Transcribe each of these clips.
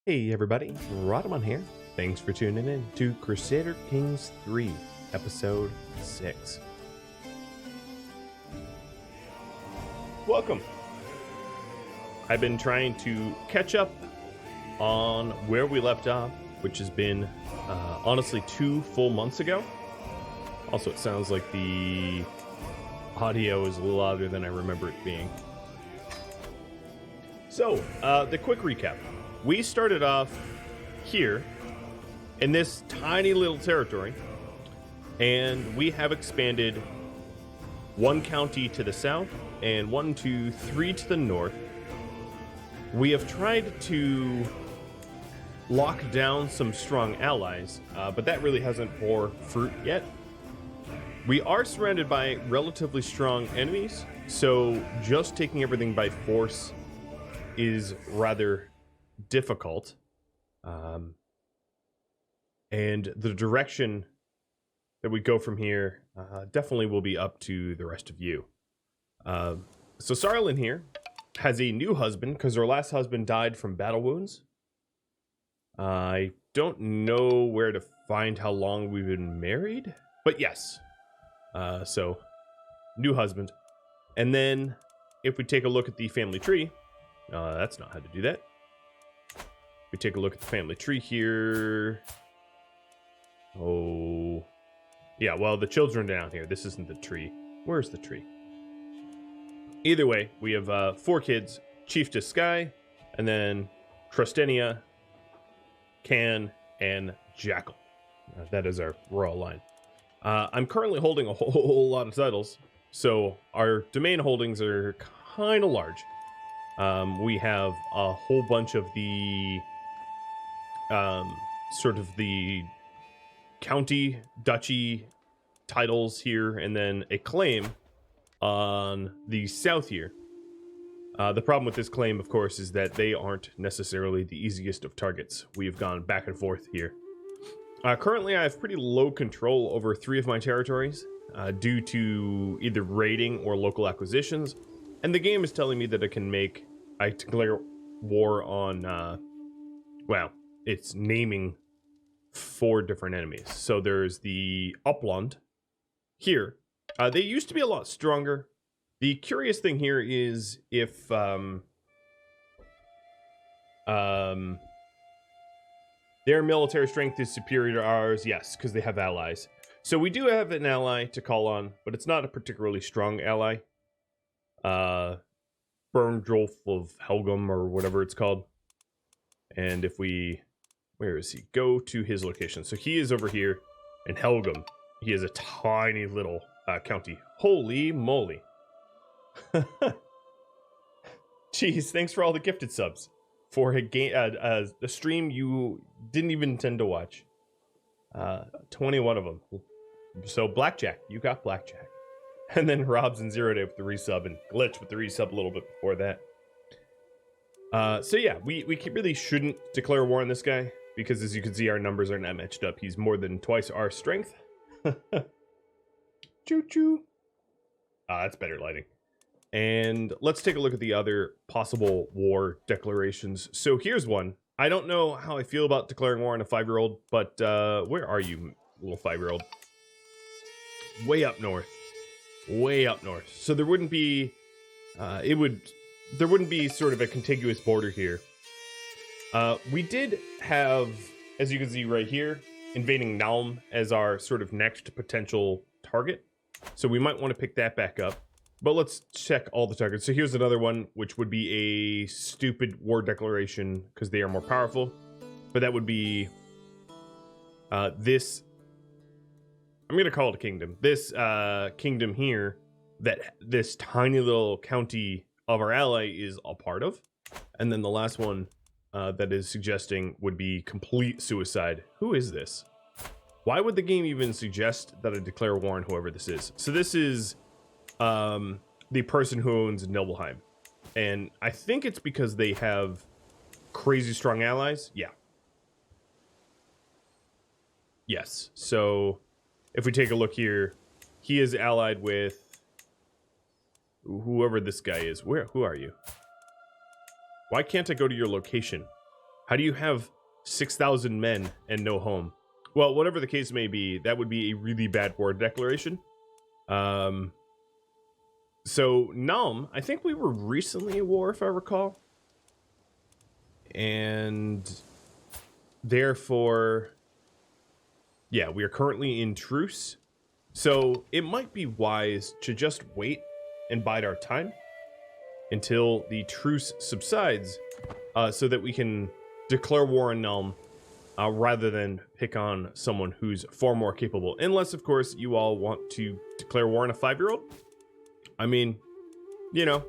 Hey everybody, Rhadamant here. Thanks for tuning in to Crusader Kings 3, Episode 6. Welcome. I've been trying to catch up on where we left off, which has been, honestly, 2 full months ago. Also, it sounds like the audio is a little louder than I remember it being. So, the quick recap. We started off here in this tiny little territory, and we have expanded 1 county to the south and 1, 2, 3 to the north. We have tried to lock down some strong allies, but that really hasn't bore fruit yet. We are surrounded by relatively strong enemies, so just taking everything by force is rather difficult, and the direction that we go from here definitely will be up to the rest of you. So Sarolyn here has a new husband because her last husband died from battle wounds. I don't know where to find how long we've been married, but yes. So new husband. And then if we take a look at the family tree, that's not how to do that. We take a look at the family tree here. Oh, yeah, well, the children are down here. This isn't the tree. Where's the tree? Either way, we have 4 kids, Chieftess Sky, and then Trustenia, Can, and Jackal. That is our royal line. I'm currently holding a whole lot of titles, so our domain holdings are kind of large. We have a whole bunch of the sort of the county, duchy titles here, and then a claim on the south here. The problem with this claim, of course, is that they aren't necessarily the easiest of targets. We've gone back and forth here. Currently, I have pretty low control over 3 of my territories due to either raiding or local acquisitions, and the game is telling me that I declare war on, well, it's naming 4 different enemies. So there's the Upland here. They used to be a lot stronger. The curious thing here is if their military strength is superior to ours, yes, because they have allies. So we do have an ally to call on, but it's not a particularly strong ally. Berndrolf of Helgum, or whatever it's called. And if we... Where is he? Go to his location. So he is over here in Helgum. He is a tiny little county. Holy moly. Jeez, thanks for all the gifted subs. For a game, a stream you didn't even intend to watch. 21 of them. So Blackjack, you got Blackjack. And then Robs and Zero Day with the resub, and Glitch with the resub a little bit before that. So yeah, we really shouldn't declare war on this guy, because as you can see, our numbers are not matched up. He's more than twice our strength. Choo-choo. That's better lighting. And let's take a look at the other possible war declarations. So here's one. I don't know how I feel about declaring war on a 5-year-old, but where are you, little 5-year-old? Way up north. Way up north. So there wouldn't be... there wouldn't be sort of a contiguous border here. We did have, as you can see right here, invading Nalm as our sort of next potential target. So we might want to pick that back up. But let's check all the targets. So here's another one, which would be a stupid war declaration because they are more powerful. But that would be this. I'm going to call it a kingdom. This kingdom here that this tiny little county of our ally is a part of. And then the last one that is suggesting would be complete suicide. Who is this? Why would the game even suggest that I declare war on whoever this is? So this is the person who owns Nibelheim. And I think it's because they have crazy strong allies. Yeah. Yes. So if we take a look here, he is allied with whoever this guy is. Who are you? Why can't I go to your location? How do you have 6,000 men and no home? Well, whatever the case may be, that would be a really bad war declaration. So Nulm, I think we were recently at war, if I recall. And therefore, yeah, we are currently in truce. So it might be wise to just wait and bide our time until the truce subsides, so that we can declare war on Nulm, rather than pick on someone who's far more capable. Unless, of course, you all want to declare war on a 5-year-old. I mean, you know,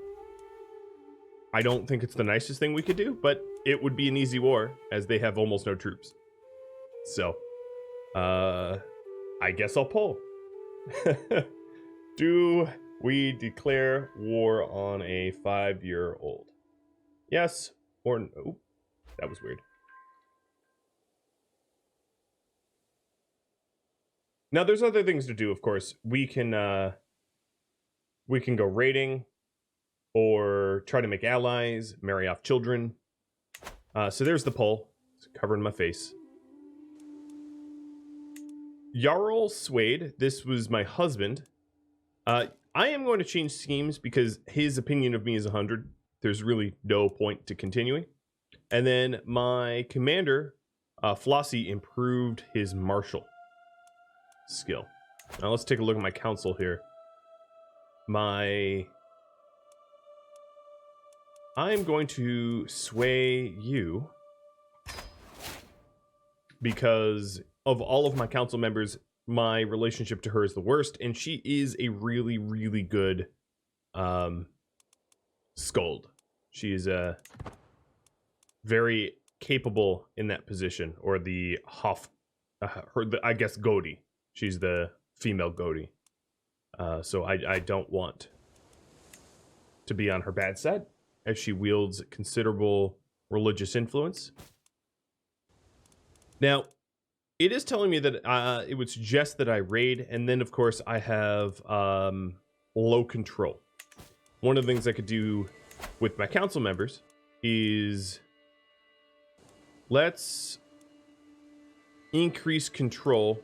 I don't think it's the nicest thing we could do, but it would be an easy war, as they have almost no troops. So, I guess I'll poll. Do we declare war on a 5-year-old? Yes or no? That was weird. Now, there's other things to do, of course. We can go raiding, or try to make allies, marry off children. So there's the poll. It's covering my face. Jarl Swade, this was my husband. I am going to change schemes because his opinion of me is 100. There's really no point to continuing. And then my commander, Flossie, improved his martial skill. Now let's take a look at my council here. I'm going to sway you because of all of my council members, my relationship to her is the worst, and she is a really, really good Skald. She is very capable in that position, or the Hoff, I guess Godi. She's the female Godi. So I don't want to be on her bad side, as she wields considerable religious influence. Now, it is telling me that it would suggest that I raid, and then, of course, I have low control. One of the things I could do with my council members is let's increase control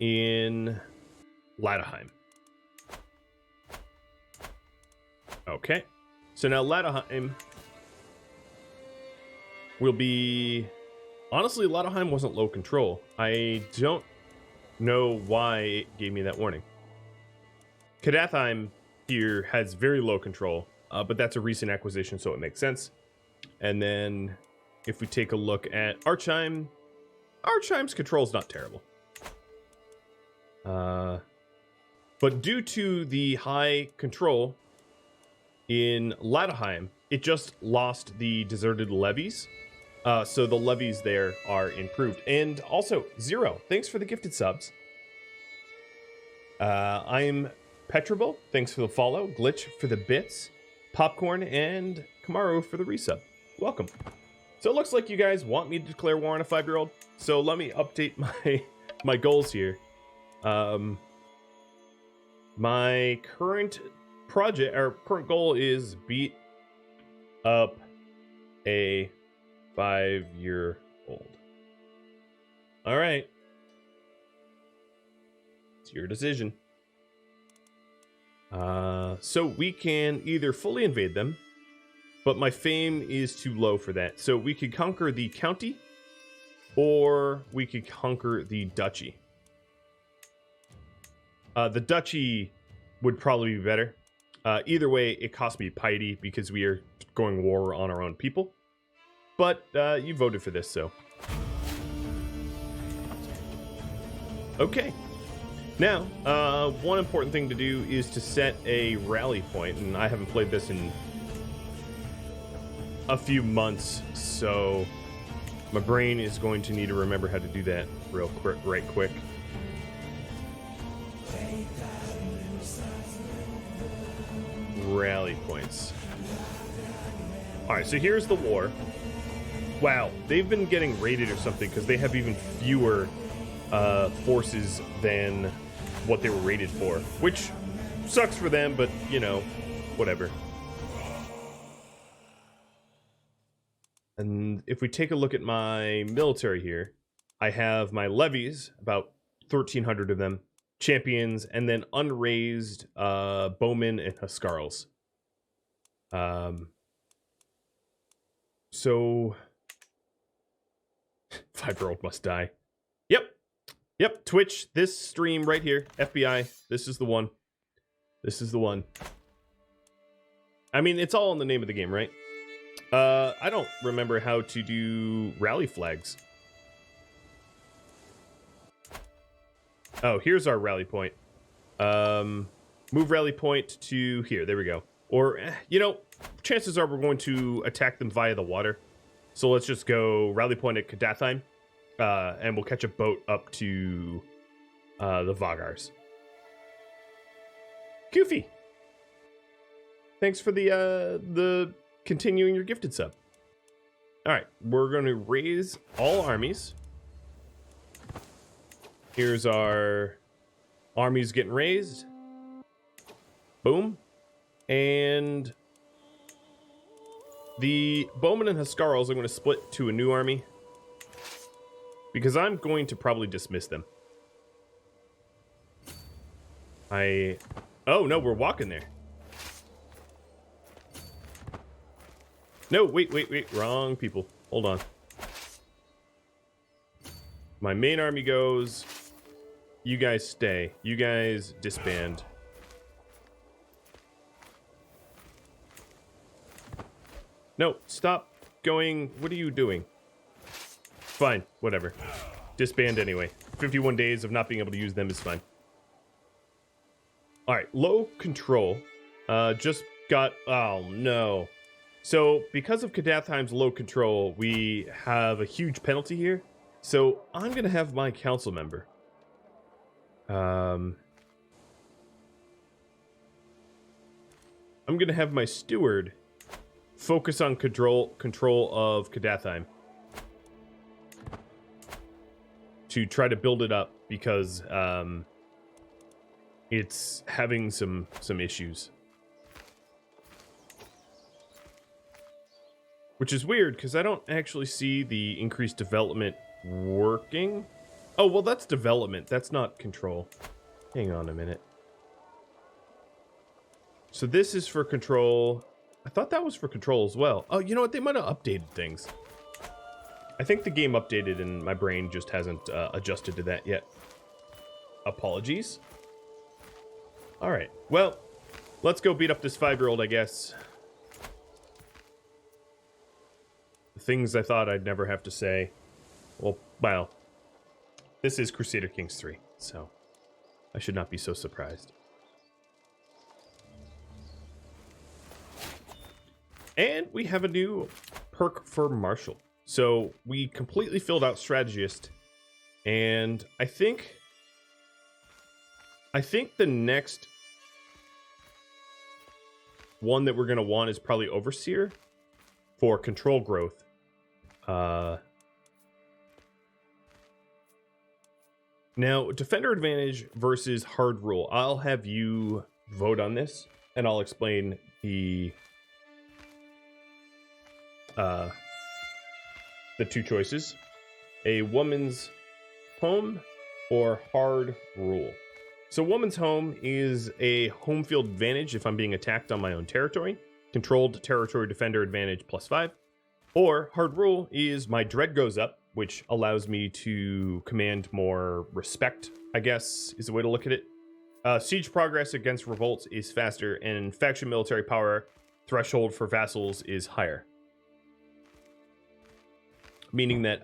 in Rhadamant. Okay. So now Rhadamant will be... Honestly, Rhadamant wasn't low control. I don't know why it gave me that warning. Cadathheim here has very low control, but that's a recent acquisition, so it makes sense. And then if we take a look at Archheim, Archheim's control is not terrible. But due to the high control in Rhadamant, it just lost the deserted levies. So the levies there are improved. And also, Zero, thanks for the gifted subs. I'm Petrable, thanks for the follow. Glitch for the bits. Popcorn and Kamaru for the resub. Welcome. So it looks like you guys want me to declare war on a 5-year-old. So let me update my goals here. My current project, or current goal, is beat up a 5-year-old. All right. It's your decision. So we can either fully invade them, but my fame is too low for that. So we could conquer the county, or we could conquer the duchy. The duchy would probably be better. Either way, it cost me piety because we are going war on our own people. But you voted for this, so. Okay. Now, one important thing to do is to set a rally point, and I haven't played this in a few months, so my brain is going to need to remember how to do that real quick, right quick. Rally points. Alright, so here's the war. Wow, they've been getting raided or something because they have even fewer forces than what they were raided for, which sucks for them, but, you know, whatever. And if we take a look at my military here, I have my levies, about 1,300 of them, champions, and then unraised bowmen and huskarls. So 5-year-old must die. Yep, Twitch, this stream right here, FBI, this is the one. This is the one. I mean, it's all in the name of the game, right? I don't remember how to do rally flags. Oh, here's our rally point. Move rally point to here. There we go. Or, you know, chances are we're going to attack them via the water. So let's just go rally point at Kadathheim. And we'll catch a boat up to the Vagars. Goofy. Thanks for the continuing your gifted sub. All right, we're going to raise all armies. Here's our armies getting raised. Boom. And the bowmen and huskarls I'm going to split to a new army, because I'm going to probably dismiss them. Oh, no, we're walking there. No, wait. Wrong people. Hold on. My main army goes. You guys stay. You guys disband. No, stop going. What are you doing? Fine, whatever. Disband anyway. 51 days of not being able to use them is fine. All right, low control. Just got... Oh, no. So, because of Kadathheim's low control, we have a huge penalty here. So, I'm going to have my council member. I'm going to have my steward focus on control of Kadathheim to try to build it up, because it's having some issues. Which is weird, because I don't actually see the increased development working. Oh, well, that's development. That's not control. Hang on a minute. So this is for control. I thought that was for control as well. Oh, you know what? They might have updated things. I think the game updated and my brain just hasn't adjusted to that yet. Apologies. All right. Well, let's go beat up this 5-year-old, I guess. Things I thought I'd never have to say. Well, this is Crusader Kings 3, so I should not be so surprised. And we have a new perk for Marshal. So we completely filled out Strategist, and I think the next one that we're going to want is probably Overseer for control growth. Now, Defender Advantage versus Hard Rule. I'll have you vote on this, and I'll explain the two choices. A Woman's Home or Hard Rule. So Woman's Home is a home field advantage if I'm being attacked on my own territory. Controlled territory defender advantage +5. Or Hard Rule is my dread goes up, which allows me to command more respect, I guess, is the way to look at it. Siege progress against revolts is faster, and faction military power threshold for vassals is higher. Meaning that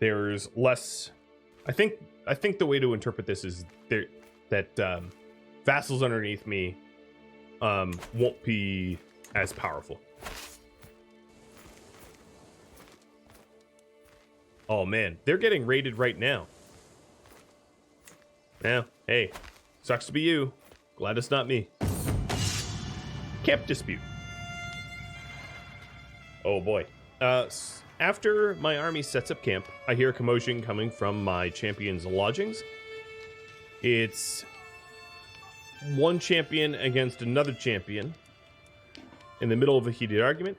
there's less... I think the way to interpret this is that vassals underneath me won't be as powerful. Oh man, they're getting raided right now. Yeah, hey, sucks to be you. Glad it's not me. Camp dispute. Oh boy. After my army sets up camp, I hear a commotion coming from my champion's lodgings. It's one champion against another champion in the middle of a heated argument.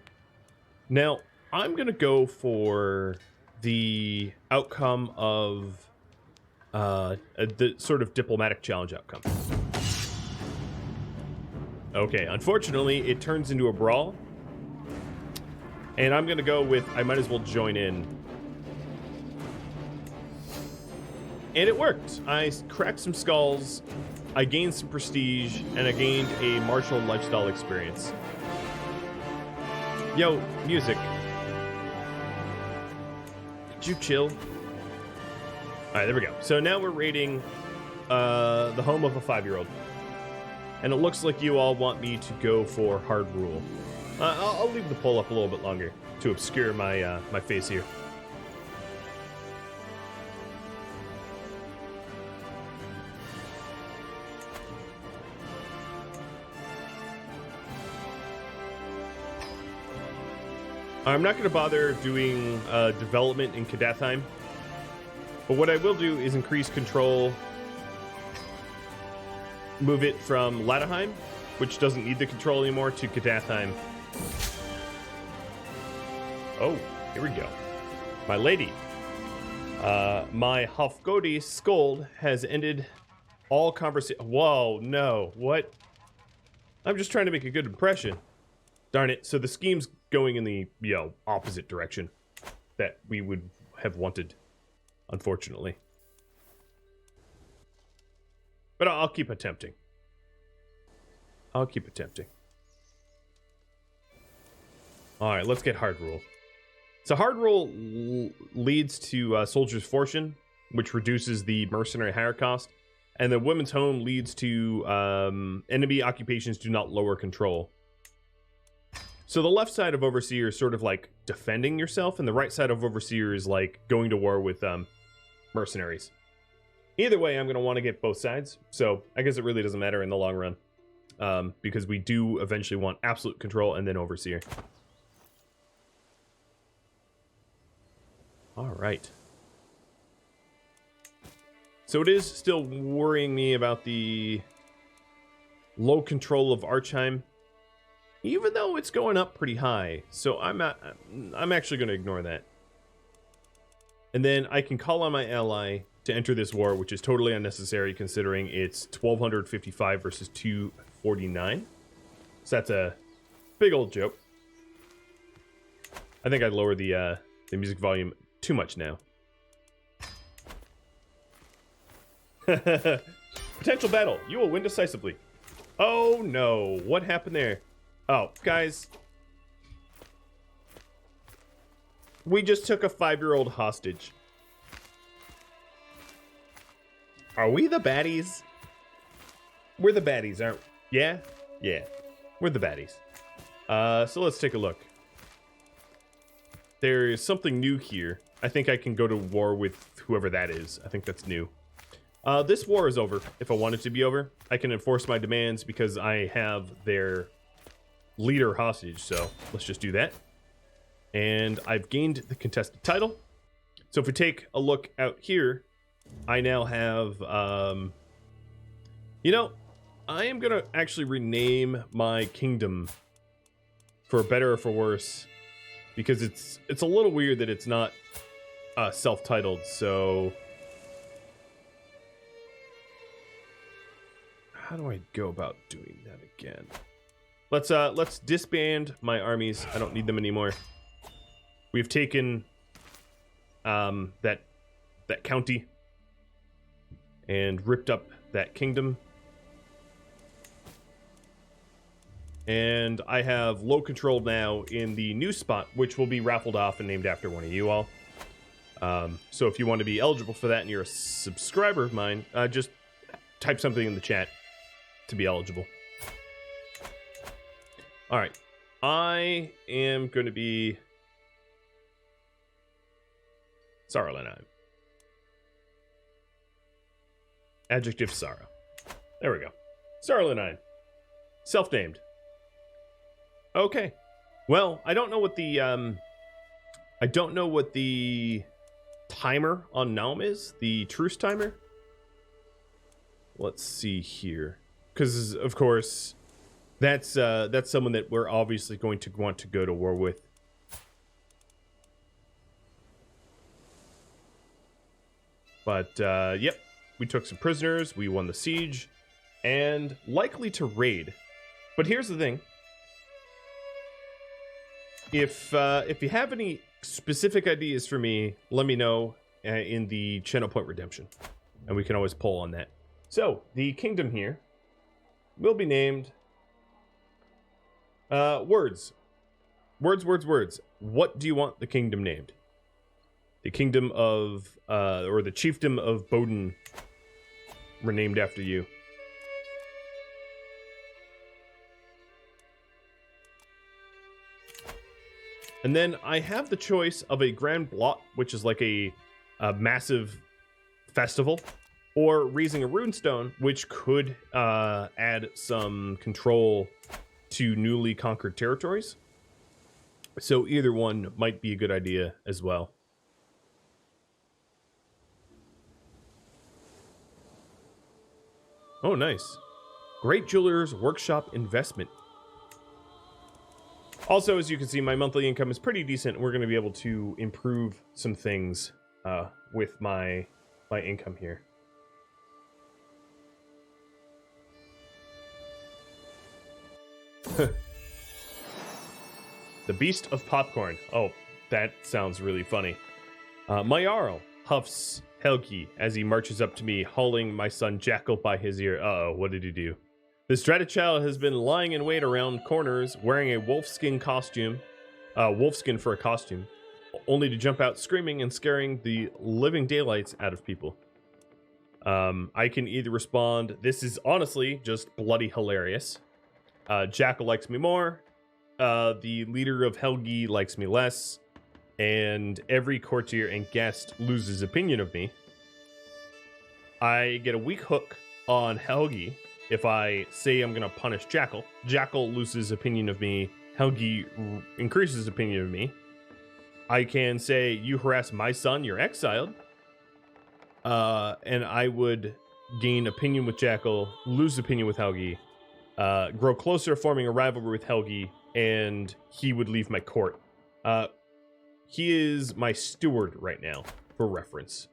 Now, I'm going to go for the outcome of the sort of diplomatic challenge outcome. Okay, unfortunately, it turns into a brawl. And I'm going to go with, I might as well join in. And it worked. I cracked some skulls, I gained some prestige, and I gained a martial lifestyle experience. Yo, music. Could you chill? Alright, there we go. So now we're raiding the home of a 5-year-old. And it looks like you all want me to go for hard rule. I'll leave the poll up a little bit longer to obscure my my face here. I'm not going to bother doing development in Kadathheim, but what I will do is increase control, move it from Rhadamant, which doesn't need the control anymore, to Kadathheim. Oh, here we go. My lady. My Hofgodi scold has ended all conversation. Whoa, no. What? I'm just trying to make a good impression. Darn it. So the scheme's going in the, opposite direction that we would have wanted, unfortunately. But I'll keep attempting. I'll keep attempting. Alright, let's get hard rule. So hard rule leads to Soldier's Fortune, which reduces the mercenary hire cost. And the Women's Home leads to enemy occupations do not lower control. So the left side of Overseer is sort of like defending yourself, and the right side of Overseer is like going to war with mercenaries. Either way, I'm going to want to get both sides, so I guess it really doesn't matter in the long run. Because we do eventually want absolute control and then Overseer. Alright. So it is still worrying me about the low control of Archheim, even though it's going up pretty high. So I'm actually going to ignore that. And then I can call on my ally to enter this war, which is totally unnecessary considering it's 1255 versus 249. So that's a big old joke. I think I lowered the music volume too much now. Potential battle. You will win decisively. Oh no, what happened there? Oh, guys. We just took a 5-year-old hostage. Are we the baddies? We're the baddies, aren't we? Yeah? Yeah. We're the baddies. So let's take a look. There's something new here. I think I can go to war with whoever that is. I think that's new. This war is over. If I want it to be over, I can enforce my demands because I have their leader hostage. So let's just do that. And I've gained the contested title. So if we take a look out here, I now have, I am going to actually rename my kingdom for better or for worse, because it's a little weird that it's not self-titled. So how do I go about doing that again? Let's disband my armies. I don't need them anymore. We've taken that county and ripped up that kingdom. And I have low control now in the new spot, which will be raffled off and named after one of you all. So if you want to be eligible for that and you're a subscriber of mine, just type something in the chat to be eligible. All right. I am going to be Sarolyn. Adjective sorrow. There we go. Sarolyn. Self-named. Okay. Well, I don't know what the timer on Naum is, the truce timer. Let's see here. Because of course, that's someone that we're obviously going to want to go to war with. But, yep, we took some prisoners, we won the siege, and likely to raid. But here's the thing. If you have any specific ideas for me, let me know in the channel point redemption, and we can always poll on that. So the kingdom here will be named words. What do you want the kingdom named? The kingdom of or the chiefdom of Bowden were named after you. And then I have the choice of a Grand Blot, which is like a massive festival, or raising a runestone, which could add some control to newly conquered territories. So either one might be a good idea as well. Oh, nice. Great Jeweler's Workshop investment. Also, as you can see, my monthly income is pretty decent. We're going to be able to improve some things with my income here. The Beast of Popcorn. Oh, that sounds really funny. My Jarl huffs Helgi as he marches up to me, hauling my son Jackal by his ear. Uh-oh, what did he do? The Stratachild has been lying in wait around corners, wearing a wolfskin costume, wolfskin for a costume, only to jump out screaming and scaring the living daylights out of people. I can either respond, this is honestly just bloody hilarious. Jackal likes me more. The leader of Helgi likes me less. And every courtier and guest loses opinion of me. I get a weak hook on Helgi. If I say I'm going to punish Jackal, Jackal loses opinion of me. Helgi increases opinion of me. I can say, you harass my son, you're exiled. And I would gain opinion with Jackal, lose opinion with Helgi, grow closer, forming a rivalry with Helgi, and he would leave my court. He is my steward right now, for reference.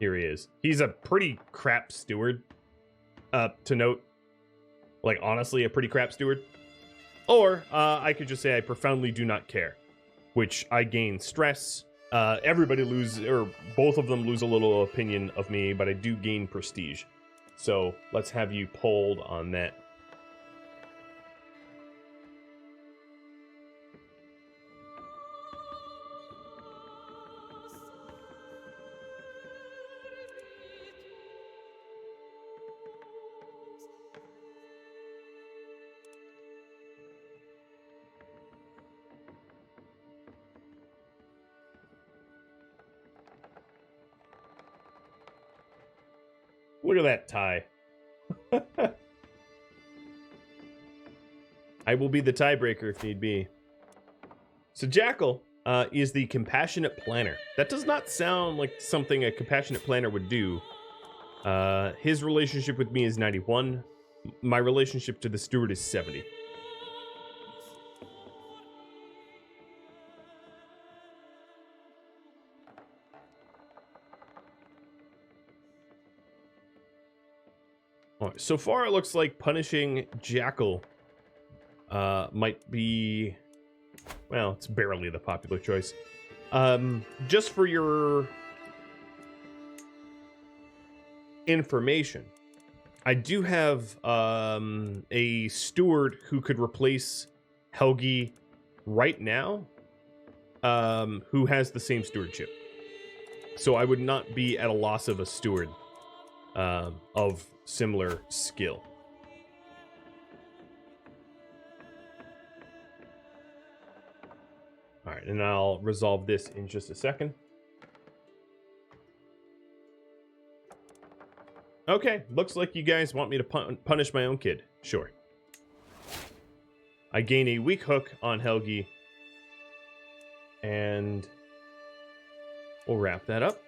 Here he is. He's a pretty crap steward. To note, like, honestly, a pretty crap steward. Or I could just say I profoundly do not care, which I gain stress. Everybody loses, or both of them lose a little opinion of me, but I do gain prestige. So let's have you polled on that. Look at that tie. I will be the tiebreaker if need be. So Jackal is the compassionate planner. That does not sound like something a compassionate planner would do. His relationship with me is 91. My relationship to the steward is 70. So far, it looks like punishing Jackal might be, well, it's barely the popular choice. Just for your information, I do have a steward who could replace Helgi right now, who has the same stewardship. So I would not be at a loss of a steward of similar skill. All right, and I'll resolve this in just a second. Okay, looks like you guys want me to punish my own kid. Sure. I gain a weak hook on Helgi, and we'll wrap that up.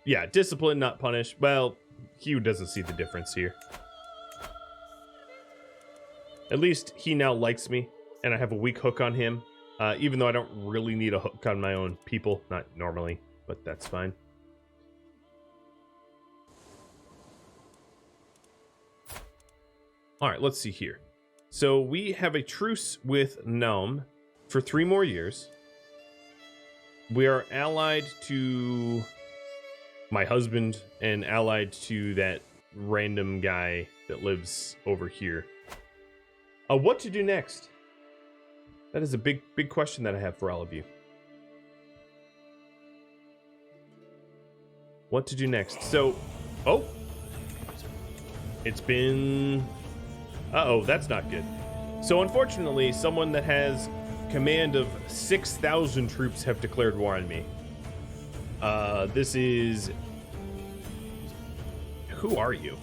Yeah, discipline, not punish. Well, Hugh doesn't see the difference here. At least he now likes me, and I have a weak hook on him. Even though I don't really need a hook on my own people. Not normally, but that's fine. All right, let's see here. So we have a truce with Naum for 3 more years. We are allied to my husband and allied to that random guy that lives over here. What to do next? That is a big question that I have for all of you. What to do next? So, oh, it's been... Uh-oh, that's not good. So unfortunately, someone that has command of 6,000 troops have declared war on me. This is... Who are you?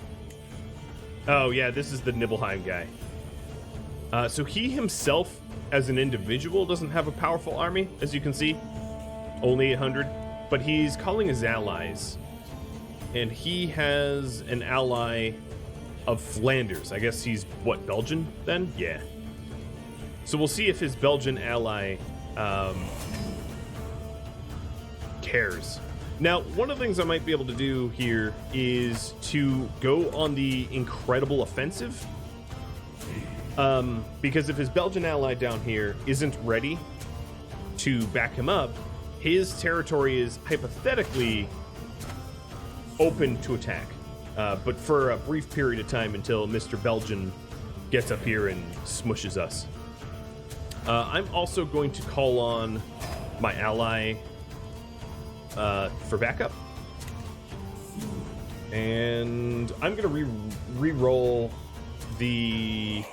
Oh yeah, this is the Nibelheim guy. So he himself, as an individual, doesn't have a powerful army, as you can see. Only 100. But he's calling his allies. And he has an ally of Flanders. I guess he's, what, Belgian then? Yeah. So we'll see if his Belgian ally cares. Now, one of the things I might be able to do here is to go on the incredible offensive. Because if his Belgian ally down here isn't ready to back him up, his territory is hypothetically open to attack. But for a brief period of time until Mr. Belgian gets up here and smushes us. I'm also going to call on my ally for backup. And I'm going to re-roll the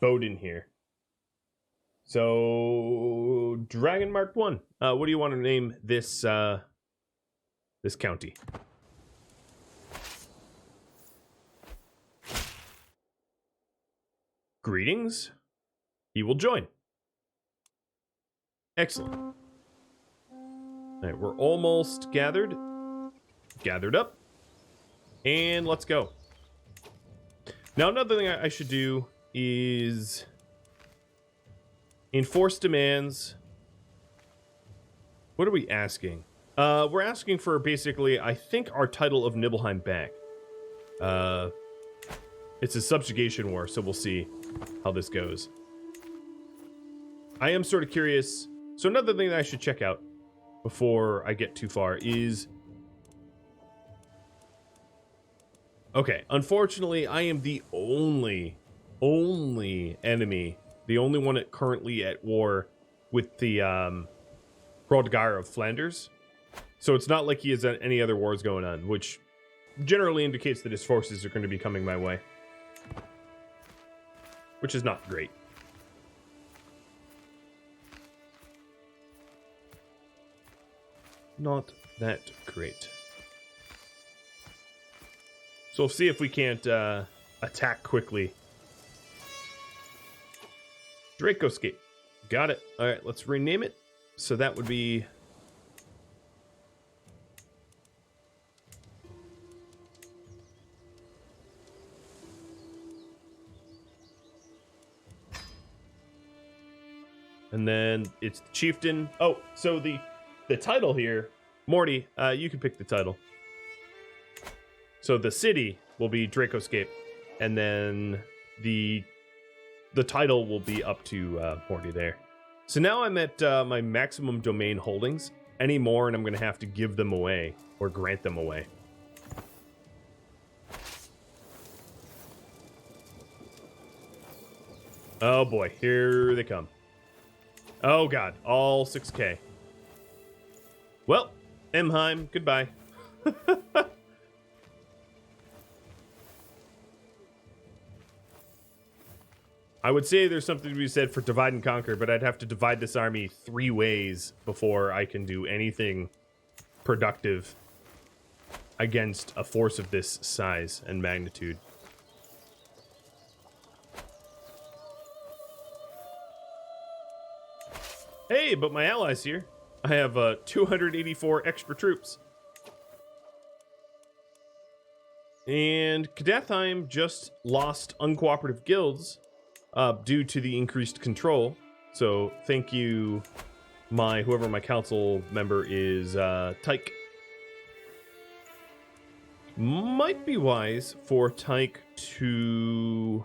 Bowden here. So, Dragon Mark 1. What do you want to name this this county? Greetings. He will join. Excellent. All right, we're almost gathered up, and let's go. Now, another thing I should do is enforce demands. What are we asking? We're asking for basically, I think, our title of Nibelheim back. It's a subjugation war, so we'll see how this goes. I am sort of curious. So another thing that I should check out before I get too far is... Okay, unfortunately, I am the only enemy, the only one currently at war with the Hrothgar of Flanders. So it's not like he has any other wars going on, which generally indicates that his forces are going to be coming my way. Which is not great. Not that great. So we'll see if we can't attack quickly. Dracoscape. Got it. All right, let's rename it. So that would be... And then it's the chieftain. Oh, so the title here, Morty, you can pick the title. So the city will be Dracoscape, and then the title will be up to Morty there. So now I'm at my maximum domain holdings. Any more, and I'm going to have to give them away or grant them away. Oh boy, here they come. Oh god, all 6K. Well, Emheim, goodbye. I would say there's something to be said for divide and conquer, but I'd have to divide this army 3 ways before I can do anything productive against a force of this size and magnitude. Hey, but my ally's here. I have 284 extra troops. And Kadathheim just lost uncooperative guilds due to the increased control. So thank you, whoever my council member is, Tyke. Might be wise for Tyke to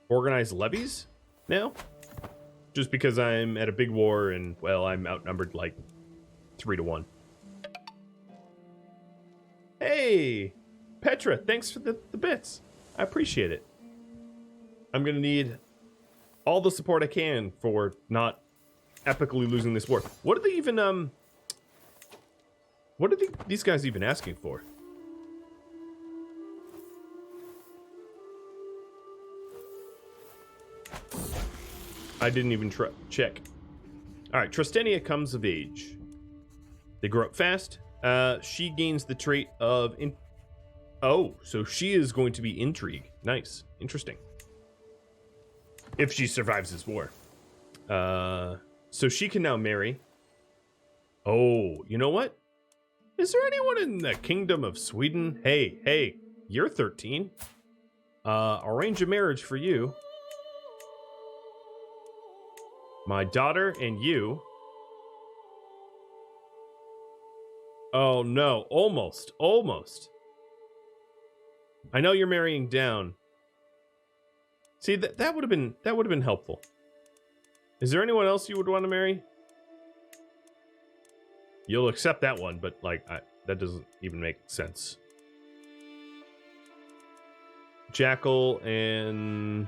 organize levies now. Just because I'm at a big war and, well, I'm outnumbered like 3-1. Hey, Petra, thanks for the bits. I appreciate it. I'm going to need all the support I can for not epically losing this war. What are they even, what are these guys even asking for? I didn't even check. All right, Trostenia comes of age. They grow up fast. She gains the trait of... Oh, so she is going to be intrigue. Nice. Interesting. If she survives this war. So she can now marry. Oh, you know what? Is there anyone in the Kingdom of Sweden? Hey, you're 13. Arrange a marriage for you. My daughter and you. Oh no, almost. I know you're marrying down. See, that would have been helpful. Is there anyone else you would want to marry? You'll accept that one, but like that doesn't even make sense. Jackal and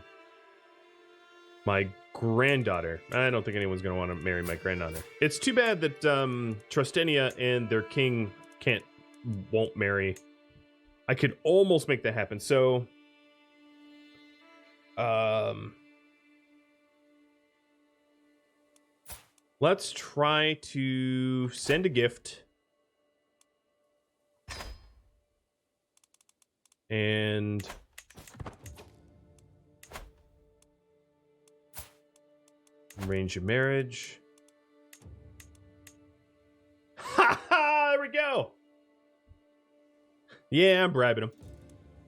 my granddaughter. I don't think anyone's gonna want to marry my granddaughter. It's too bad that Trostenia and their king won't marry. I could almost make that happen. So let's try to send a gift and arrange a marriage. Ha ha! There we go. Yeah, I'm bribing him.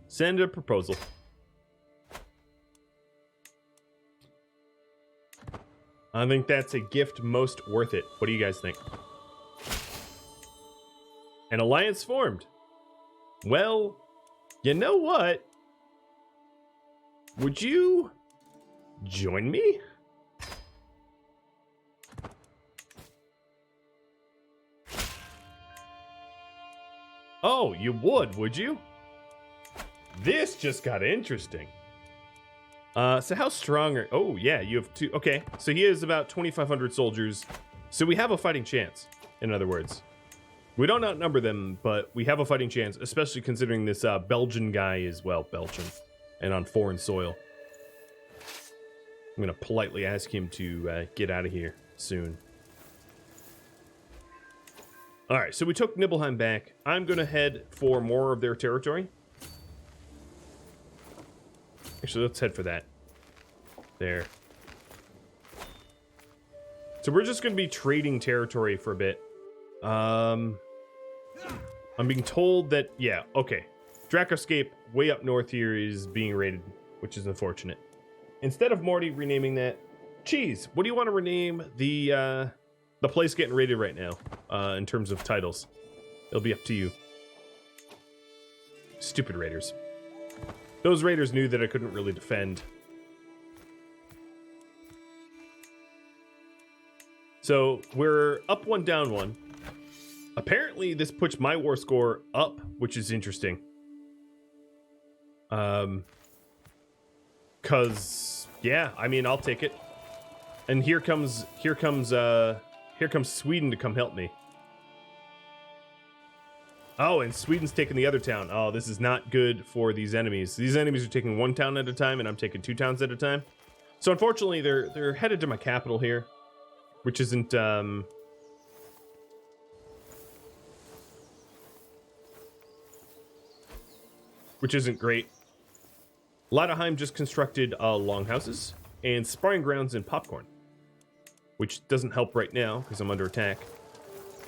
Send a proposal. I think that's a gift most worth it. What do you guys think? An alliance formed. Well, you know what? Would you join me? Oh, you would you? This just got interesting. So how strong are... Oh, yeah, you have 2... Okay, so he has about 2,500 soldiers. So we have a fighting chance, in other words. We don't outnumber them, but we have a fighting chance, especially considering this Belgian guy is, well, Belgian, and on foreign soil. I'm going to politely ask him to get out of here soon. All right, so we took Nibelheim back. I'm going to head for more of their territory. Actually, let's head for that. There. So we're just going to be trading territory for a bit. I'm being told that, yeah, okay. Dracoscape way up north here is being raided, which is unfortunate. Instead of Morty renaming that, Cheese, what do you want to rename the place getting raided right now, in terms of titles? It'll be up to you. Stupid raiders. Those raiders knew that I couldn't really defend. So we're up 1, down 1. Apparently this puts my war score up, which is interesting. Cause yeah, I mean, I'll take it. And here comes Sweden to come help me. Oh, and Sweden's taking the other town. Oh, this is not good for these enemies. These enemies are taking 1 town at a time, and I'm taking 2 towns at a time. So unfortunately, they're headed to my capital here, which isn't great. Rhadamant just constructed longhouses and sparring grounds and popcorn, which doesn't help right now because I'm under attack.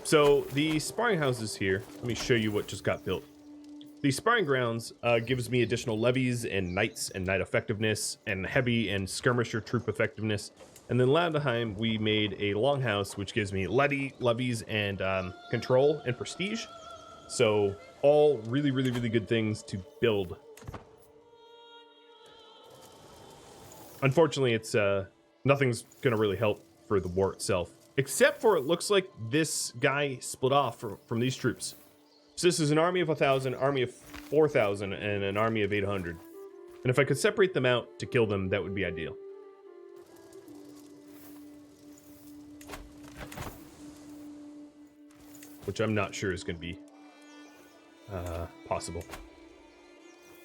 So the sparring houses here, let me show you what just got built. The sparring grounds gives me additional levies and knights and knight effectiveness and heavy and skirmisher troop effectiveness. And then Landheim, we made a longhouse, which gives me levies and control and prestige. So all really, really, really good things to build. Unfortunately, it's nothing's going to really help for the war itself. Except for it looks like this guy split off from these troops. So this is an army of 1,000, army of 4,000, and an army of 800. And if I could separate them out to kill them, that would be ideal. Which I'm not sure is going to be possible.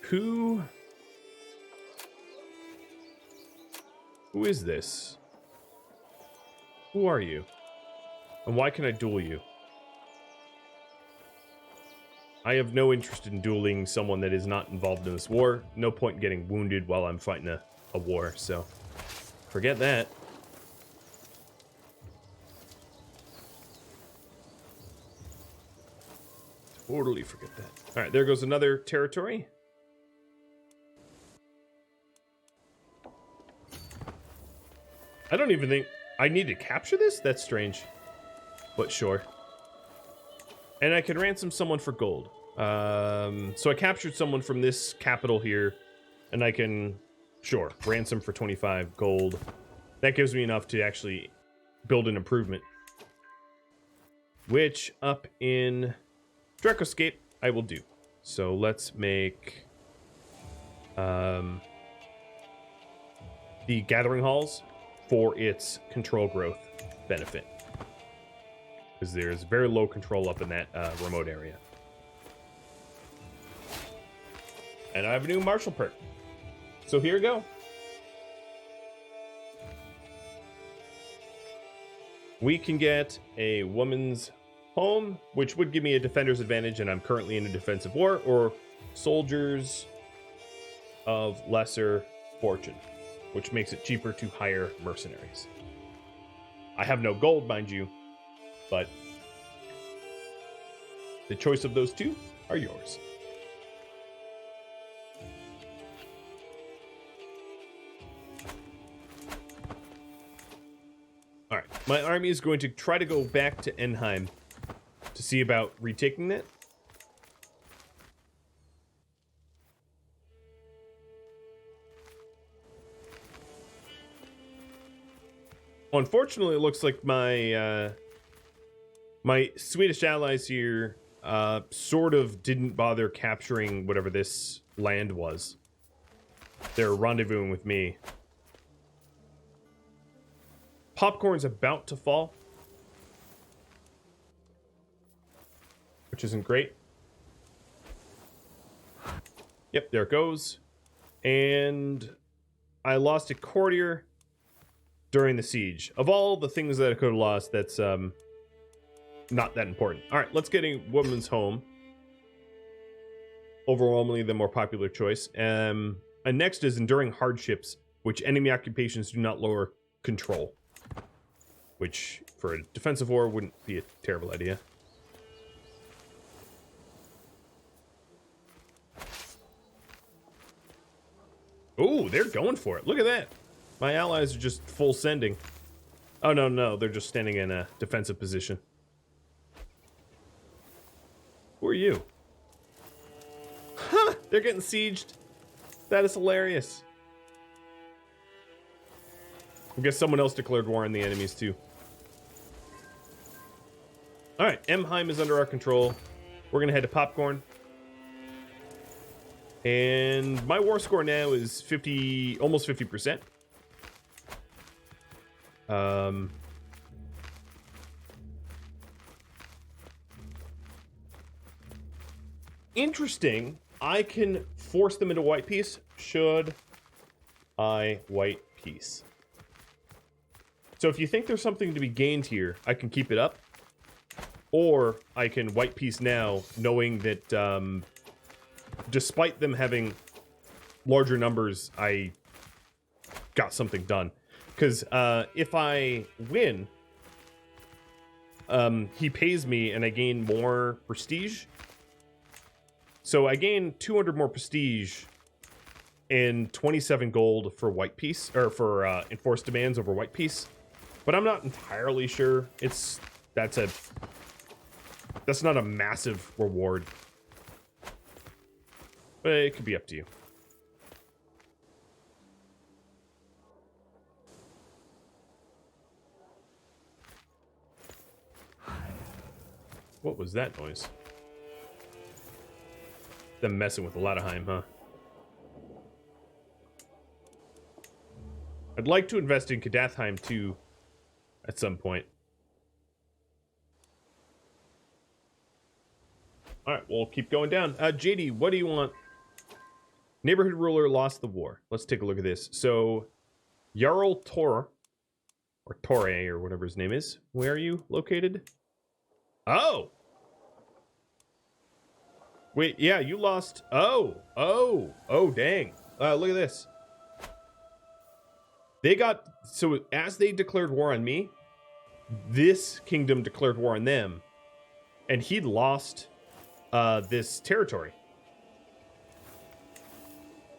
Who is this? Who are you? And why can I duel you? I have no interest in dueling someone that is not involved in this war. No point in getting wounded while I'm fighting a war, so forget that. Totally forget that. All right, there goes another territory. I don't even think I need to capture this? That's strange, but sure. And I can ransom someone for gold. So I captured someone from this capital here, and I can, sure, ransom for 25 gold. That gives me enough to actually build an improvement. Which, up in Drakoscape, I will do. So let's make the gathering halls for its control growth benefit. Because there's very low control up in that remote area. And I have a new martial perk. So here we go. We can get a woman's home, which would give me a defender's advantage, and I'm currently in a defensive war, or soldiers of lesser fortune, which makes it cheaper to hire mercenaries. I have no gold, mind you, but the choice of those two are yours. All right, my army is going to try to go back to Enheim to see about retaking that. Unfortunately, it looks like my my Swedish allies here sort of didn't bother capturing whatever this land was. They're rendezvousing with me. Popcorn's about to fall, which isn't great. Yep, there it goes. And I lost a courtier during the siege. Of all the things that I could have lost, that's not that important. All right, let's get a woman's home. Overwhelmingly the more popular choice. And next is enduring hardships, which enemy occupations do not lower control. Which, for a defensive war, wouldn't be a terrible idea. Oh, they're going for it. Look at that. My allies are just full sending. Oh, no, they're just standing in a defensive position. Who are you? Huh, they're getting sieged. That is hilarious. I guess someone else declared war on the enemies, too. All right, Emheim is under our control. We're going to head to Popcorn. And my war score now is 50, almost 50%. Interesting. I can force them into white peace. Should I white peace? So if you think there's something to be gained here, I can keep it up. Or I can white peace now, knowing that despite them having larger numbers, I got something done. Because if I win, he pays me and I gain more prestige. So I gain 200 more prestige and 27 gold for white peace, or for enforced demands over white peace. But I'm not entirely sure. That's not a massive reward. But it could be up to you. What was that noise? Them messing with a lot of Heim, huh? I'd like to invest in Kadathheim too at some point. Alright, we'll keep going down. JD, what do you want? Neighborhood ruler lost the war. Let's take a look at this. So, Jarl Tor, or Torre, or whatever his name is. Where are you located? Oh! Wait, yeah, you lost... Oh, dang. Look at this. They got... So, as they declared war on me, this kingdom declared war on them, and he lost this territory.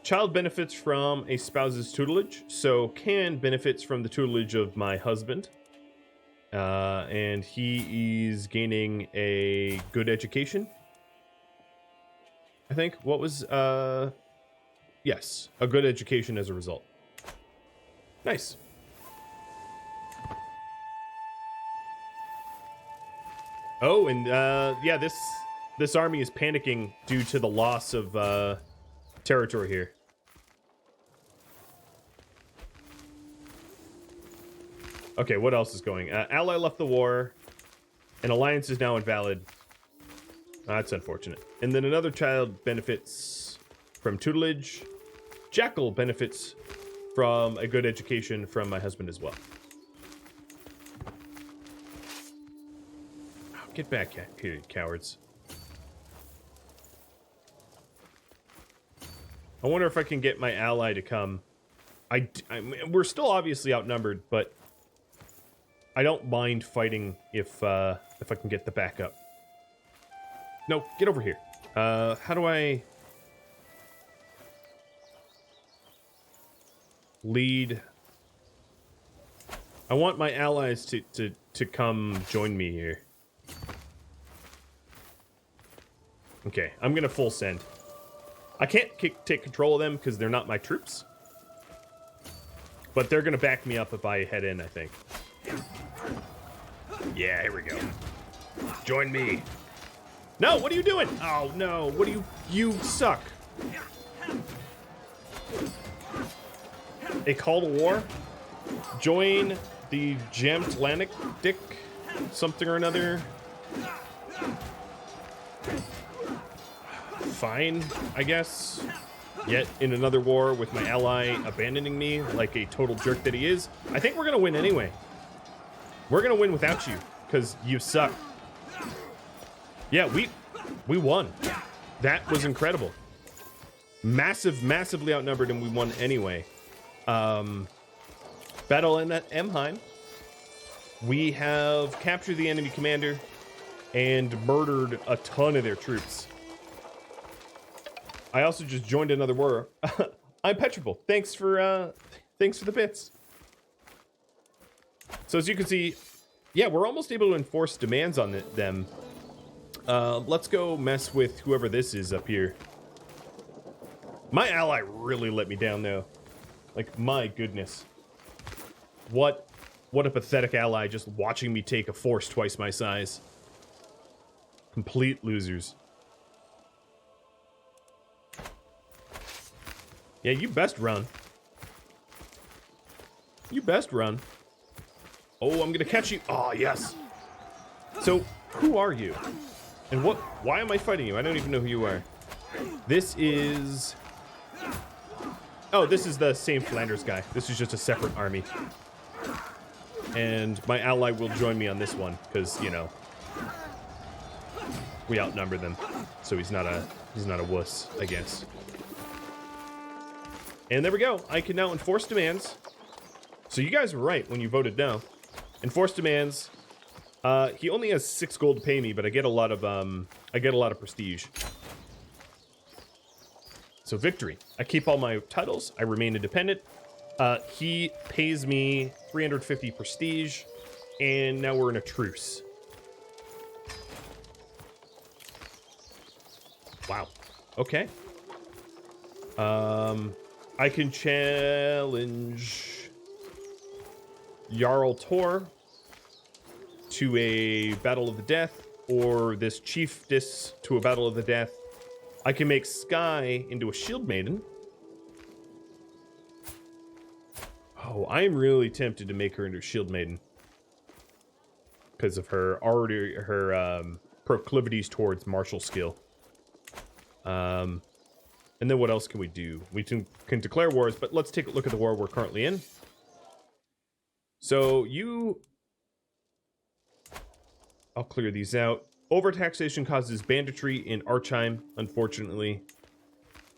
Child benefits from a spouse's tutelage, so Can benefits from the tutelage of my husband. And he is gaining a good education. I think. What was, yes, a good education as a result. Nice. Oh, and, yeah, this army is panicking due to the loss of, territory here. Okay, what else is going? Ally left the war. An alliance is now invalid. That's unfortunate. And then another child benefits from tutelage. Jackal benefits from a good education from my husband as well. Oh, get back here, cowards. I wonder if I can get my ally to come. We're still obviously outnumbered, but I don't mind fighting if I can get the backup. No, get over here. How do I lead? I want my allies to come join me here. Okay, I'm gonna full send. I can't take control of them because they're not my troops. But they're gonna back me up if I head in, I think. Yeah, here we go. Join me. No, what are you doing? Oh, no. What do you suck. A call to war? Join the Jamtlandic Dick something or another. Fine, I guess. Yet in another war with my ally abandoning me like a total jerk that he is. I think we're gonna win anyway. We're gonna win without you, because you suck. Yeah, we won. That was incredible. Massively outnumbered, and we won anyway. Battle in at Emheim. We have captured the enemy commander and murdered a ton of their troops. I also just joined another war. I'm Petrable. Thanks for the bits. So as you can see, yeah, we're almost able to enforce demands on them. Let's go mess with whoever this is up here. My ally really let me down, though. Like, my goodness. What a pathetic ally just watching me take a force twice my size. Complete losers. Yeah, you best run. You best run. Oh, I'm gonna catch you. Oh, yes. So, who are you? And why am I fighting you? I don't even know who you are. This is... Oh, this is the same Flanders guy. This is just a separate army. And my ally will join me on this one, because, you know, we outnumber them. So he's not a wuss, I guess. And there we go. I can now enforce demands. So you guys were right when you voted no. Enforce demands. He only has 6 gold to pay me, but I get a lot of prestige. So victory. I keep all my titles. I remain independent. He pays me 350 prestige, and now we're in a truce. Wow. Okay. I can challenge Jarl Tor to a battle of the death, or this chieftess to a battle of the death. I can make Skye into a shield maiden. Oh, I'm really tempted to make her into a shield maiden because of her proclivities towards martial skill. And then what else can we do? We can declare wars, but let's take a look at the war we're currently in. So I'll clear these out. Overtaxation causes banditry in Archheim, unfortunately.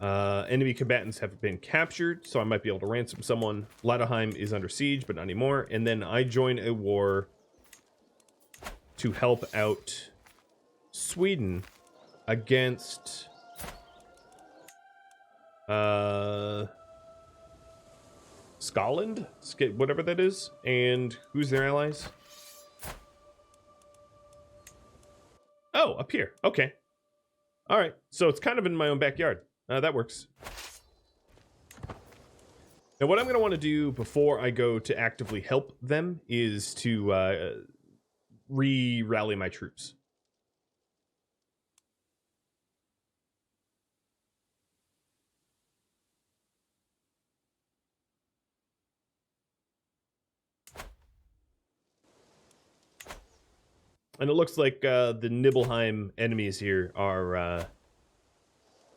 Enemy combatants have been captured, so I might be able to ransom someone. Rhadamant is under siege, but not anymore. And then I join a war to help out Sweden against Scotland, whatever that is. And who's their allies? Oh, up here. Okay. All right. So it's kind of in my own backyard. That works. Now, what I'm going to want to do before I go to actively help them is to re-rally my troops. And it looks like the Nibelheim enemies here are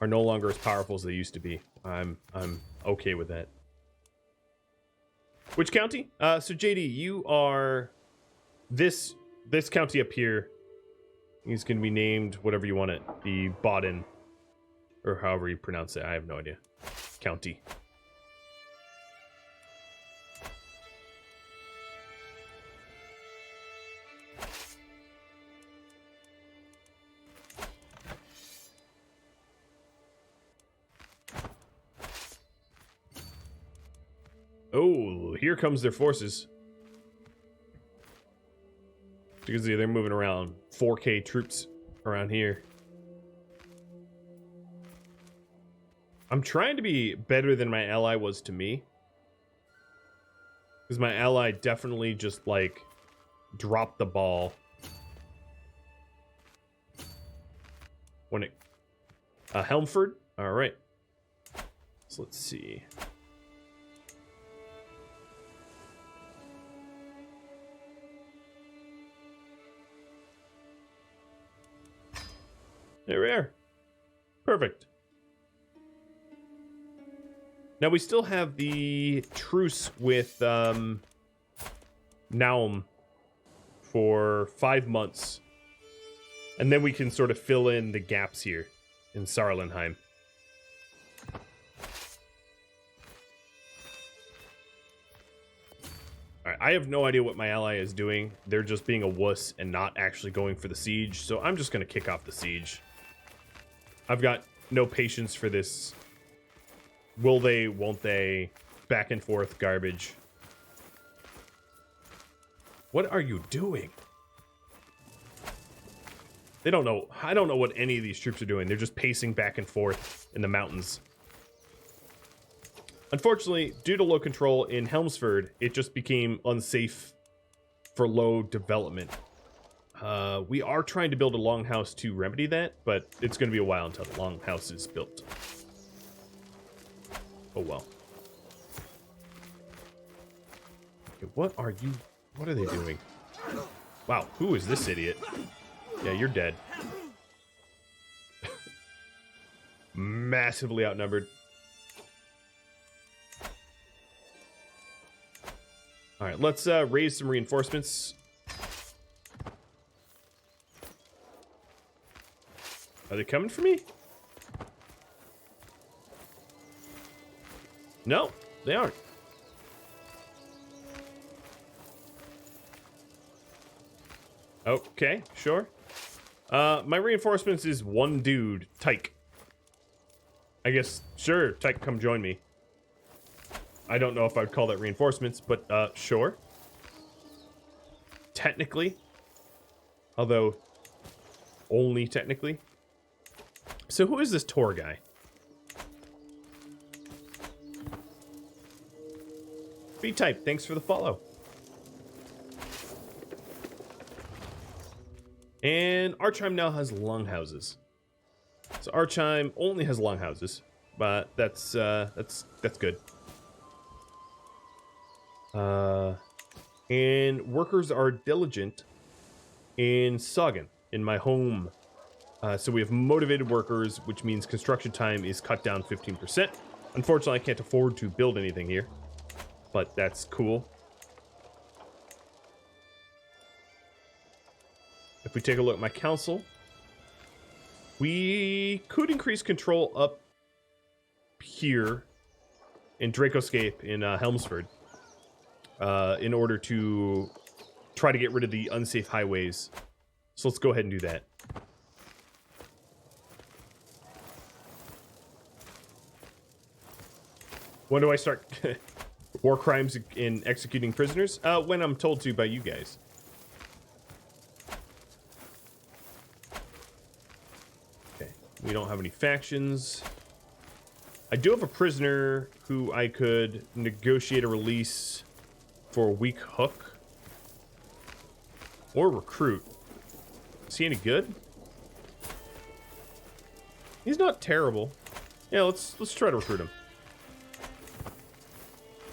no longer as powerful as they used to be. I'm okay with that. Which county? So JD, you are this county up here. He's going to be named whatever you want it. The Baden, or however you pronounce it. I have no idea. County. Oh, here comes their forces. You can see they're moving around 4K troops around here. I'm trying to be better than my ally was to me. Because my ally definitely just, like, dropped the ball. When it... Helmford? Alright. So let's see. There we are. Perfect. Now we still have the truce with Naum for 5 months. And then we can sort of fill in the gaps here in Sarolyn. Alright, I have no idea what my ally is doing. They're just being a wuss and not actually going for the siege. So I'm just going to kick off the siege. I've got no patience for this will they, won't they, back and forth garbage. What are you doing? They don't know. I don't know what any of these troops are doing. They're just pacing back and forth in the mountains. Unfortunately, due to low control in Helmsford, it just became unsafe for low development. We are trying to build a longhouse to remedy that, but it's going to be a while until the longhouse is built. Oh well. Okay, what are they doing? Wow, who is this idiot? Yeah, you're dead. Massively outnumbered. Alright, let's raise some reinforcements. Are they coming for me? No, they aren't. Okay, sure. My reinforcements is one dude, Tyke. I guess, sure, Tyke, come join me. I don't know if I'd call that reinforcements, but sure. Technically. Although, only technically. So who is this Tor guy? B-Type, thanks for the follow. And Archheim now has longhouses. So Archheim only has longhouses, but that's good. And workers are diligent in Sagan, in my home. So we have motivated workers, which means construction time is cut down 15%. Unfortunately, I can't afford to build anything here, but that's cool. If we take a look at my council, we could increase control up here in Dracoscape in Helmsford in order to try to get rid of the unsafe highways. So let's go ahead and do that. When do I start war crimes in executing prisoners? When I'm told to by you guys. Okay, we don't have any factions. I do have a prisoner who I could negotiate a release for a weak hook. Or recruit. Is he any good? He's not terrible. Yeah, let's try to recruit him.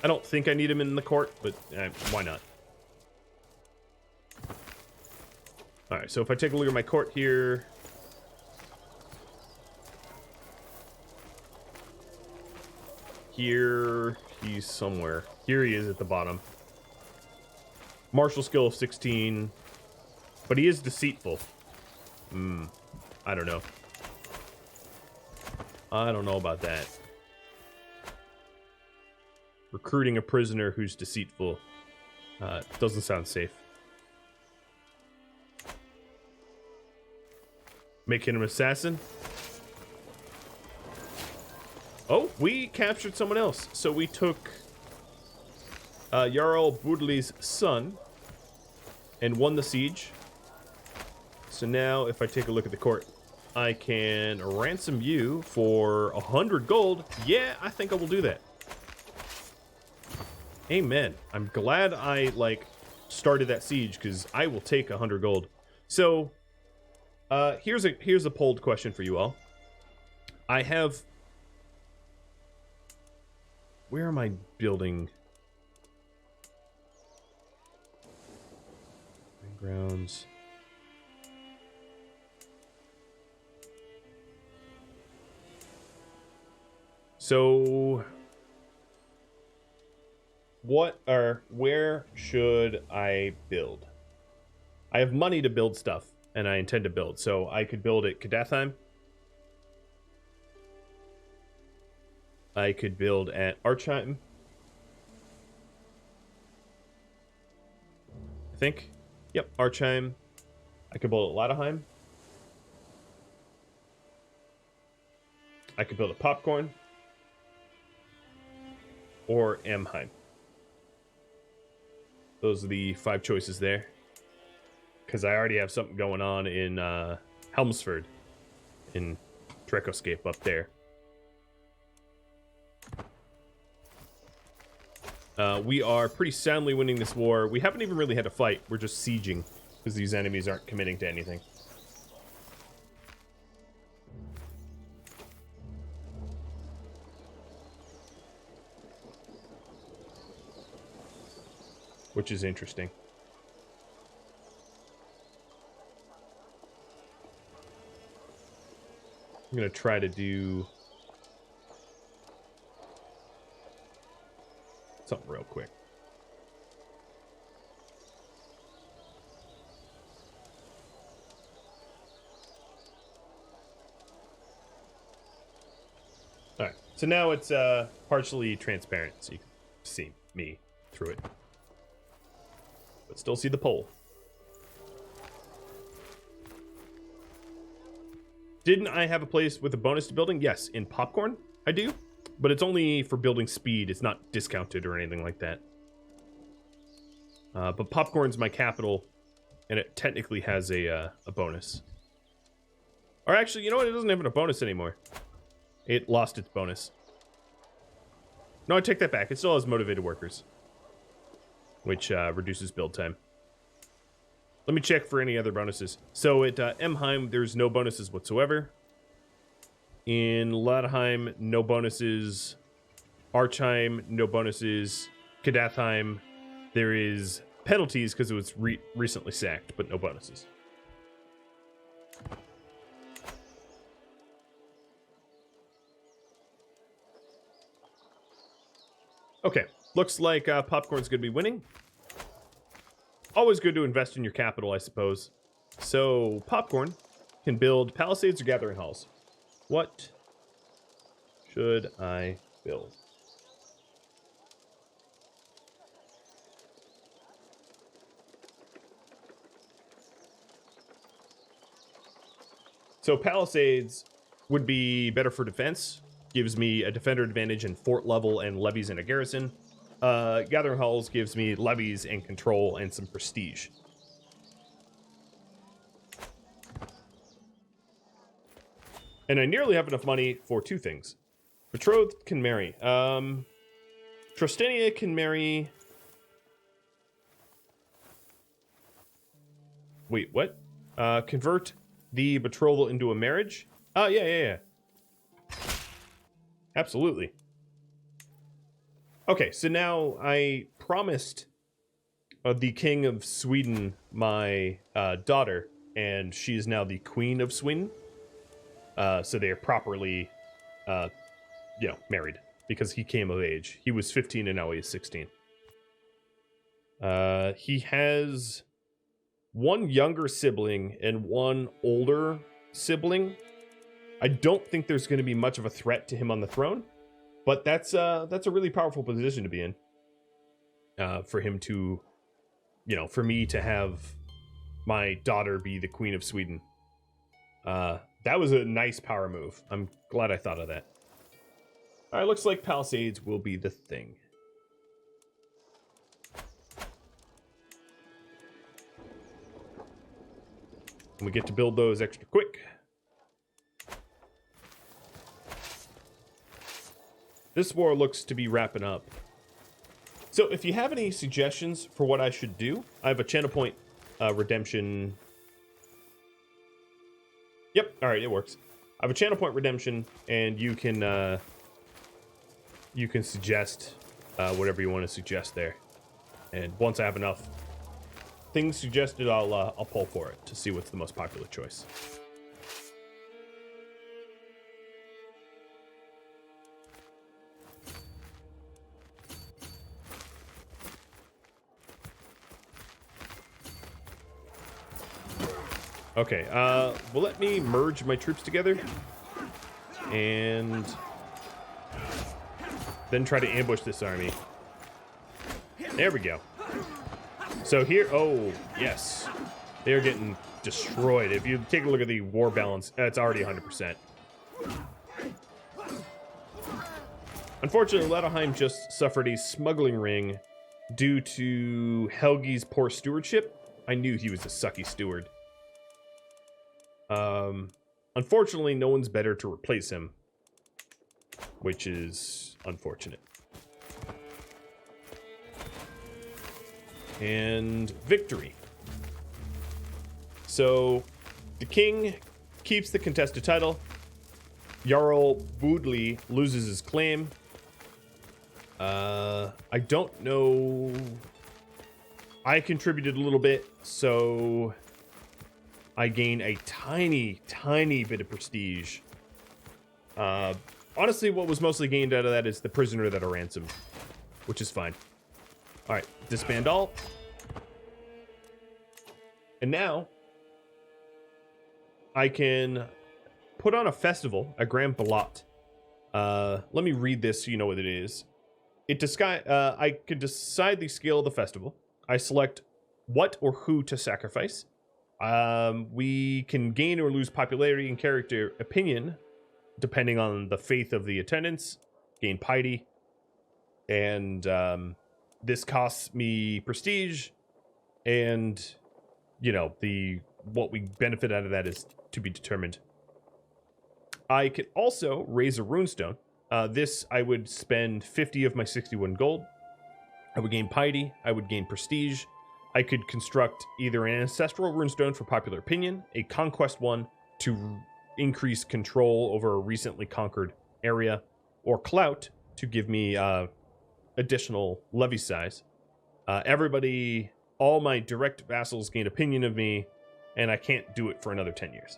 I don't think I need him in the court, but why not? Alright, so if I take a look at my court here. Here, he's somewhere. Here he is at the bottom. Martial skill of 16. But he is deceitful. I don't know. I don't know about that. Recruiting a prisoner who's deceitful doesn't sound safe. Make him an assassin. Oh, we captured someone else. So we took Jarl Budli's son and won the siege. So now if I take a look at the court, I can ransom you for 100 gold. Yeah, I think I will do that. Amen. I'm glad I, started that siege, because I will take 100 gold. So, here's a polled question for you all. I have... Where am I building? Grounds. So... where should I build? I have money to build stuff, and I intend to build. So I could build at Kadathheim. I could build at Archheim. I think. Yep, Archheim. I could build at Ladderheim. I could build a Popcorn. Or Amheim. Those are the 5 choices there. Because I already have something going on in Helmsford. In Dracoscape up there. We are pretty soundly winning this war. We haven't even really had a fight. We're just sieging. Because these enemies aren't committing to anything. Which is interesting. I'm going to try to do something real quick. Alright, so now it's partially transparent, so you can see me through it. But still see the pole. Didn't I have a place with a bonus to building? Yes, in Popcorn, I do. But it's only for building speed. It's not discounted or anything like that. But Popcorn's my capital, and it technically has a bonus. Or actually, you know what? It doesn't have a bonus anymore. It lost its bonus. No, I take that back. It still has motivated workers, which reduces build time. Let me check for any other bonuses. So at Emheim, there's no bonuses whatsoever. In Ladheim, no bonuses. Archheim, no bonuses. Kadathheim, there is penalties because it was recently sacked, but no bonuses. Okay, looks like Popcorn's going to be winning. Always good to invest in your capital, I suppose. So, Popcorn can build palisades or gathering halls. What should I build? So, palisades would be better for defense. Gives me a defender advantage in fort level and levies in a garrison. Gathering halls gives me levies and control and some prestige. And I nearly have enough money for two things. Betrothed can marry. Trostania can marry... Wait, what? Convert the betrothal into a marriage? Oh, yeah. Absolutely. Okay, so now I promised the King of Sweden my daughter, and she is now the Queen of Sweden. So they are properly, married because he came of age. He was 15 and now he is 16. He has one younger sibling and one older sibling. I don't think there's going to be much of a threat to him on the throne, but that's a really powerful position to be in. For him to, for me to have my daughter be the Queen of Sweden. That was a nice power move. I'm glad I thought of that. All right, looks like Palisades will be the thing. And we get to build those extra quick. This war looks to be wrapping up. So if you have any suggestions for what I should do, I have a channel point redemption. Yep, all right, it works. I have a channel point redemption, and you can suggest whatever you want to suggest there. And once I have enough things suggested, I'll pull for it to see what's the most popular choice. Okay, well, let me merge my troops together and then try to ambush this army. There we go. So here, oh, yes. They are getting destroyed. If you take a look at the war balance, it's already 100%. Unfortunately, Ladheim just suffered a smuggling ring due to Helgi's poor stewardship. I knew he was a sucky steward. Unfortunately, no one's better to replace him, which is unfortunate. And victory. So, the king keeps the contested title. Jarl Budli loses his claim. I don't know. I contributed a little bit, so I gain a tiny, tiny bit of prestige. Honestly, what was mostly gained out of that is the prisoner that I ransomed, which is fine. All right, disband all. And now I can put on a festival, a Grand Ballot. Let me read this so you know what it is. I could decide the scale of the festival. I select what or who to sacrifice. We can gain or lose popularity and character opinion depending on the faith of the attendants. Gain piety. And this costs me prestige. And, you know, what we benefit out of that is to be determined. I could also raise a runestone. This, I would spend 50 of my 61 gold. I would gain piety. I would gain prestige. I could construct either an ancestral runestone for popular opinion, a conquest one to increase control over a recently conquered area, or clout to give me additional levy size. All my direct vassals gain opinion of me, and I can't do it for another 10 years.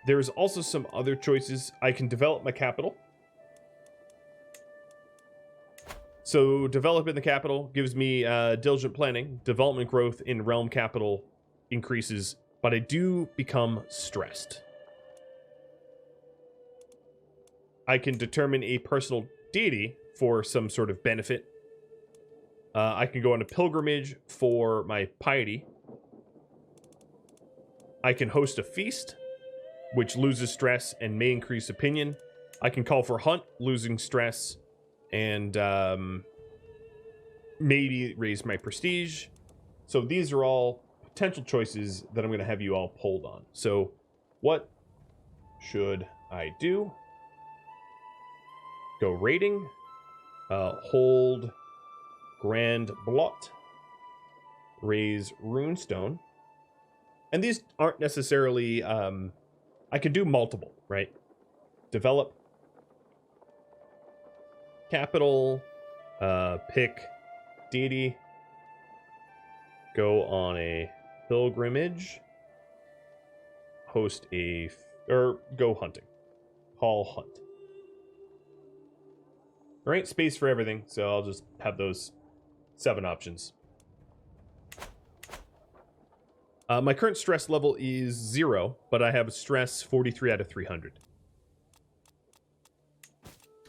There's also some other choices. I can develop my capital. So develop in the capital gives me diligent planning. Development growth in realm capital increases, but I do become stressed. I can determine a personal deity for some sort of benefit. I can go on a pilgrimage for my piety. I can host a feast, which loses stress and may increase opinion. I can call for hunt, losing stress, and maybe raise my prestige. So these are all potential choices that I'm going to have you all polled on. So what should I do? Go raiding, hold grand blot, raise runestone. And these aren't necessarily, I can do multiple, right? Develop capital, pick deity, go on a pilgrimage, host or go hunting, haul hunt. There ain't space for everything, so I'll just have those 7 options. My current stress level is 0, but I have stress 43 out of 300.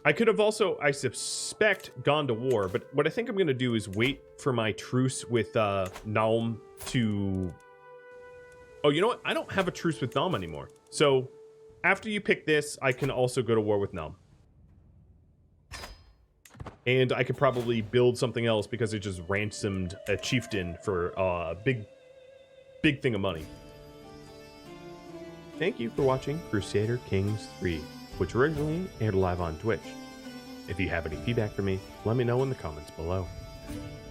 I could have also, I suspect, gone to war, but what I think I'm going to do is wait for my truce with Naum to... Oh, you know what? I don't have a truce with Naum anymore. So, after you pick this, I can also go to war with Naum. And I could probably build something else because it just ransomed a chieftain for a big thing of money. Thank you for watching Crusader Kings 3, which originally aired live on Twitch. If you have any feedback for me, let me know in the comments below.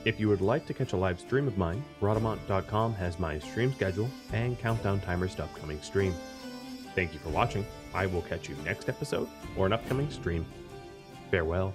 If you would like to catch a live stream of mine, Rhadamant.com has my stream schedule and countdown timers to upcoming stream. Thank you for watching. I will catch you next episode or an upcoming stream. Farewell.